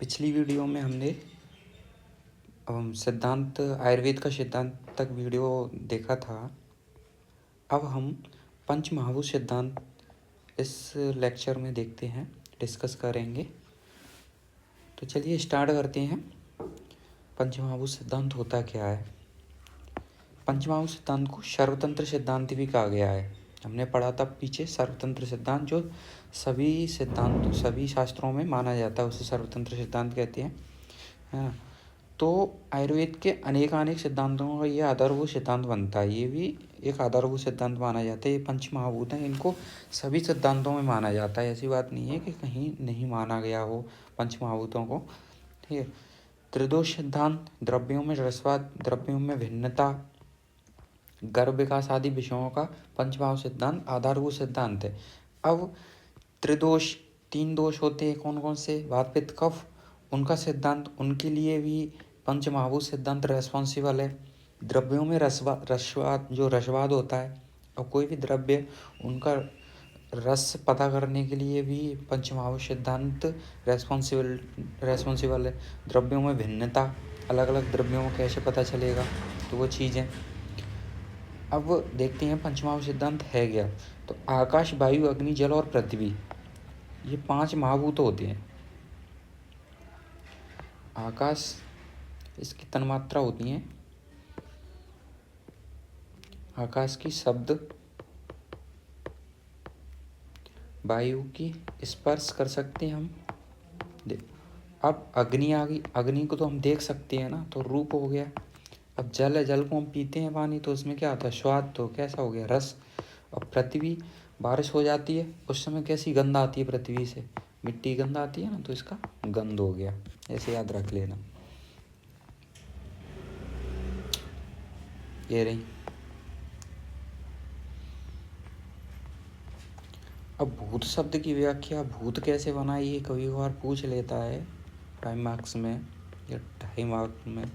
पिछली वीडियो में हमने सिद्धांत आयुर्वेद का सिद्धांत तक वीडियो देखा था। अब हम पंचमहाभूत सिद्धांत इस लेक्चर में देखते हैं, डिस्कस करेंगे। तो चलिए स्टार्ट करते हैं। पंचमहाभूत सिद्धांत होता क्या है? पंचमहाभूत सिद्धांत को सर्वतंत्र सिद्धांत भी कहा गया है। हमने पढ़ा था पीछे सर्वतंत्र सिद्धांत, जो सभी शास्त्रों में माना जाता है, उसे सर्वतंत्र सिद्धांत कहते हैं, है ना। तो आयुर्वेद के अनेक सिद्धांतों का ये आधारभूत सिद्धांत बनता है। ये भी एक आधारभूत सिद्धांत माना जाता है। ये पंचमहाभूत हैं, इनको सभी सिद्धांतों में माना जाता है। ऐसी बात नहीं है कि कहीं नहीं माना गया हो पंचमहाभूतों को, ठीक है। त्रिदोष सिद्धांत, द्रव्यों में रसवाद, द्रव्यों में भिन्नता, गर्भ विकास आदि विषयों का पंचमहाभूत सिद्धांत आधारभूत सिद्धांत है। अब त्रिदोष, 3 दोष होते हैं, कौन कौन से? वात पित्त कफ, उनका सिद्धांत, उनके लिए भी पंचमहाभूत सिद्धांत रेस्पॉन्सिबल है। द्रव्यों में रसवाद, जो रसवाद होता है, और कोई भी द्रव्य उनका रस पता करने के लिए भी पंचमहाभूत सिद्धांत रेस्पॉन्सिबल है। द्रव्यों में भिन्नता, अलग अलग द्रव्यों में कैसे पता चलेगा, तो वो चीज़ें। अब देखते हैं पंचमहाभूत सिद्धांत है क्या। तो आकाश, वायु, अग्नि, जल और पृथ्वी, ये 5 महाभूत होते हैं। आकाश, इसकी तन्मात्रा होती है। आकाश की शब्द, वायु की स्पर्श कर सकते हैं हम। अब अग्नि आ गई, अग्नि को तो हम देख सकते हैं ना, तो रूप हो गया। अब जल है, जल को हम पीते हैं पानी, तो उसमें क्या आता है? स्वाद, तो कैसा हो गया? रस। और पृथ्वी, बारिश हो जाती है उस समय कैसी गंध आती है पृथ्वी से? मिट्टी गंध आती है ना, तो इसका गंध हो गया। ऐसे याद रख लेना। ये रही। अब भूत शब्द की व्याख्या, भूत कैसे बना, ये कभी कभार पूछ लेता है 5 मार्क्स में या 2.5 मार्क्स में,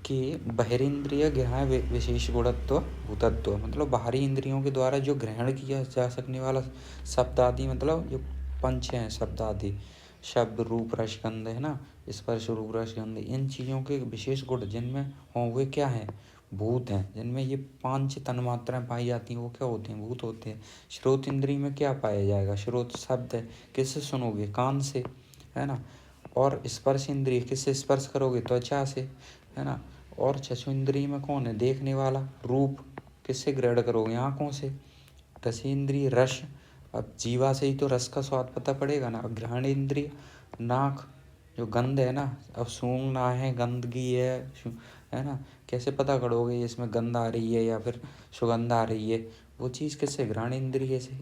कि बहिरेंद्रिय ग्रहण विशेष गुणत्व भूतत्व, मतलब बाहरी इंद्रियों के द्वारा जो ग्रहण किया जा सकने वाला शब्द आदि, मतलब जो पंच हैं शब्द आदि, शब्द, रूप, रस, गंध, है ना, स्पर्श, रूप, रस, गंध, इन चीज़ों के विशेष गुण जिनमें हों वे क्या हैं? भूत हैं। जिनमें ये 5 तन्मात्राएं पाई जाती हैं, वो क्या होते हैं? भूत होते हैं। श्रोत इंद्रिय में क्या पाया जाएगा? श्रोत शब्द है, किससे सुनोगे? कान से, है ना। और स्पर्श इंद्रिय, किससे स्पर्श करोगे? त्वचा से, है ना। और चक्षु इंद्रिय में कौन है? देखने वाला। रूप किससे ग्रहण करोगे? आँखों से। रस इंद्रिय, रस, अब जीवा से ही तो रस का स्वाद पता पड़ेगा ना। अब घ्राण इंद्रिय, नाक, जो गंध है ना, अब सूंघना है, गंदगी है ना, कैसे पता करोगे इसमें गंध आ रही है या फिर सुगंध आ रही है? वो चीज़ किससे? घ्राण इंद्रिय से।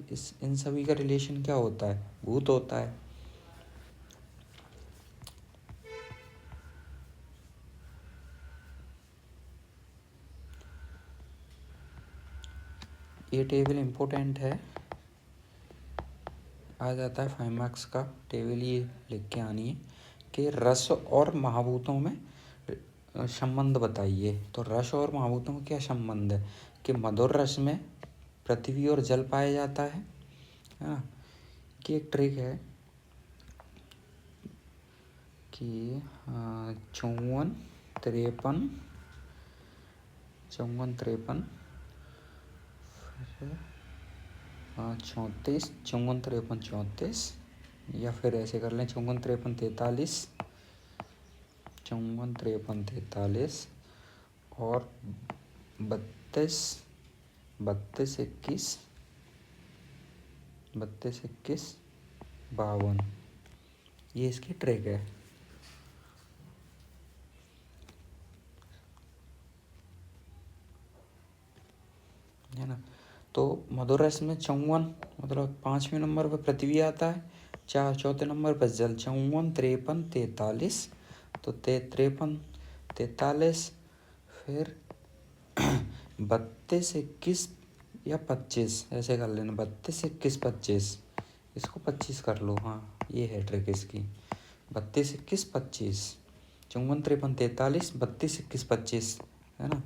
इन सभी का रिलेशन क्या होता है? भूत होता है। ये टेबल इम्पोर्टेंट है, आ जाता है 5 मार्क्स का टेबल, ये लिख के आनी है कि रस और महाभूतों में संबंध बताइए। तो रस और महाभूतों में क्या संबंध है? कि मधुर रस में पृथ्वी और जल पाया जाता है ना। कि एक ट्रिक है कि 54, 53, 54, 34, 54, 34, या फिर ऐसे कर लें 54, 43, 54, 43 और 32, 21, 52, ये इसकी ट्रिक है ना। तो मधुर रस में 54, मतलब 5वें नंबर पर पृथ्वी आता है, 4 नंबर पर जल। 54, 53, 43, तो 53, 43, फिर 32, 21 या 25, ऐसे कर लेना। 32, 21, 25, इसको 25 कर लो। हाँ, ये है ट्रिक इसकी। 32, 21, 25, 54, 53, 43, 32, 21, 25, है ना।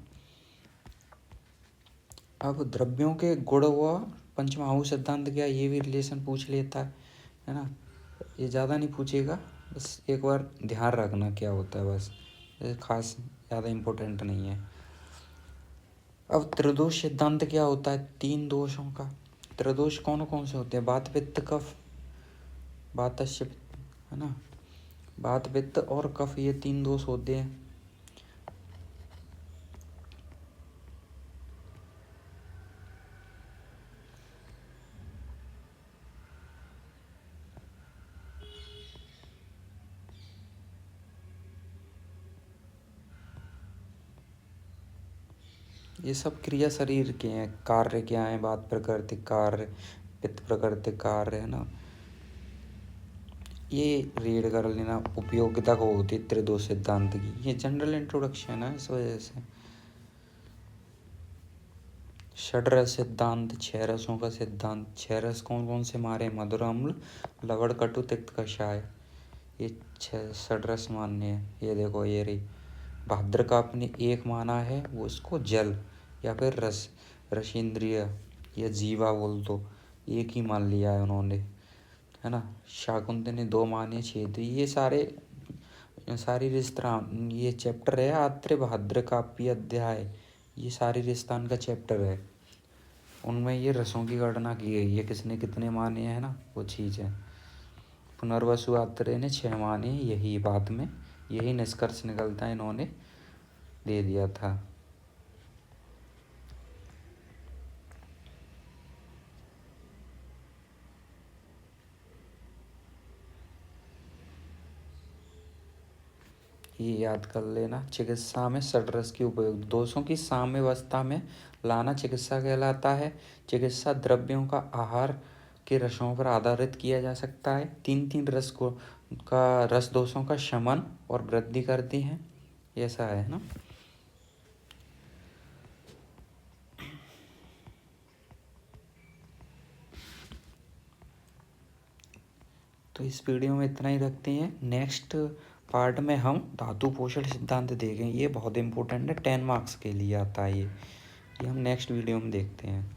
अब द्रव्यों के गुण व पंचमहाभूत सिद्धांत क्या, ये भी रिलेशन पूछ लेता है ना। ये ज़्यादा नहीं पूछेगा, बस एक बार ध्यान रखना क्या होता है, बस खास ज़्यादा इम्पोर्टेंट नहीं है। अब त्रिदोष सिद्धांत क्या होता है? 3 दोषों का। त्रिदोष कौन कौन से होते हैं? वात पित्त कफ, वातस्य है ना, वात पित्त और कफ, ये 3 दोष होते हैं। ये सब क्रिया शरीर के हैं। कार्य क्या है? वात प्रकृति कार्य, पित्त प्रकृति कार्य, है ना। ये रीड कर लेना, उपयोगिता को होती है त्रिदोष सिद्धांत की। ये जनरल इंट्रोडक्शन है, इस वजह से। षड्रस सिद्धांत, 6 रसों का सिद्धांत। 6 रस कौन कौन से हमारे? मधुर, अम्ल, लवण, कटु, तिक्त, कषाय। ये 6 षड्रस मान्य है। ये देखो, ये रही भाद्र का अपने एक माना है, वो इसको जल या फिर रस, रसेंद्रिय या जीवा बोल दो, एक ही मान लिया है उन्होंने, है ना। शाकुंतल ने 2 माने, क्षेत्र। ये सारी रिश्ता, ये चैप्टर है आत्रे भाद्र काव्य अध्याय। ये सारी रिश्तान का चैप्टर है। उनमें ये रसों की गणना की गई है, किसने कितने माने हैं ना, वो चीज़ है। पुनर्वसु आत्रेय ने 6 माने, यही बाद में यही निष्कर्ष निकलता है, इन्होंने दे दिया था। ये याद कर लेना। चिकित्सा में षड्रस की उपयोग, दोषों की साम्यावस्था में लाना चिकित्सा कहलाता है। चिकित्सा द्रव्यों का आहार के रसों पर आधारित किया जा सकता है। 3 रस को का रस दोषों का शमन और वृद्धि करती हैं, ऐसा है ना। तो इस वीडियो में इतना ही रखते हैं। नेक्स्ट पार्ट में हम धातु पोषण सिद्धांत देखेंगे। ये बहुत इंपॉर्टेंट है, 10 मार्क्स के लिए आता है ये हम नेक्स्ट वीडियो में देखते हैं।